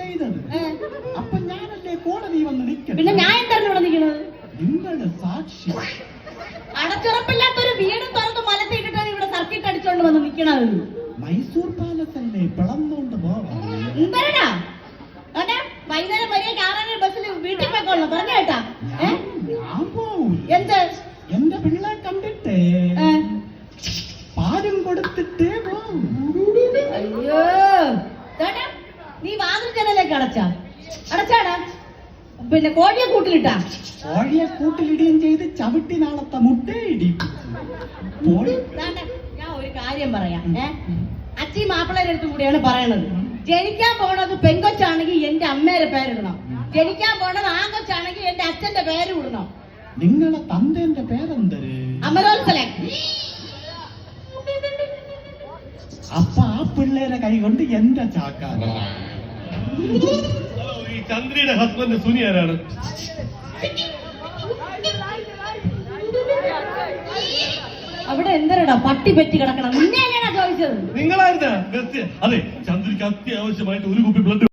ചെയ്തത്. അപ്പൊ ഞാനല്ലേ കോടതി വന്ന് നിൽക്കണം. പിന്നെ ഞാൻ എന്താണ് ഇവിടെ നിൽക്കുന്നത്? നിങ്ങളുടെ സാക്ഷി. അടച്ചുറപ്പില്ലാത്തൊരു വീടും തുറന്ന് മലത്തിട്ടിട്ടാണ് ഇവിടെ സർക്കിട്ട് അടിച്ചോണ്ട് വന്ന് നിൽക്കണത്. മൈസൂർ പാലസ് അല്ലേ പിളർന്നോണ്ട് പോവാം. എന്തരടാ വൈകുന്നേരം വരെ കാറാണ് ബസ്സിൽ വീട്ടിൽ പോയിക്കോളണം പറഞ്ഞ കേട്ടാ. ഞാൻ പോവും. എന്ത്? എന്റെ പിള്ളേ കണ്ടിട്ടേ പാലും കൊടുത്തിട്ടേ പോവും. അയ്യോ നീ വാതിൽ ജനലേക്ക് അടച്ചാടാ? പിന്നെ കോഴിയെ കൂട്ടിലിട്ടാ? കോഴിയെ കൂട്ടിലിടുകയും ചെയ്ത് ചവിട്ടി നാളത്തെ മുട്ടേ ഇടിക്കും. ഞാൻ ഒരു കാര്യം പറയാം. അച്ഛി മാപ്പിളയുടെ അടുത്തും കൂടിയാണ് പറയണത്. ജനിക്കാൻ പോണത് പെങ്കൊച്ചാണെങ്കിൽ എന്റെ അമ്മയുടെ പേരിടണം, ജനിക്കാൻ പോണത് ആങ്കൊച്ചാണെങ്കിൽ എന്റെ അച്ഛന്റെ പേര് ഇടണം. നിങ്ങളെ തന്തേന്റെ പേരെന്തര്? അമരോത്സലൻ. അപ്പൊ ആ പിള്ളേരെ കൈ കൊണ്ട് എന്റെ ചാക്കാൻ. ഈ ചന്ദ്രയുടെ ഹസ്ബൻഡ് സുനി ആരാണ്? അവിടെ എന്തരടാ പട്ടി പറ്റി കിടക്കണം? നിന്നെ ചോദിച്ചത്? നിങ്ങളായിരുന്ന? അതെ, ചന്ദ്രയ്ക്ക് അത്യാവശ്യമായിട്ട് ഒരു കുപ്പി ബ്ലഡ്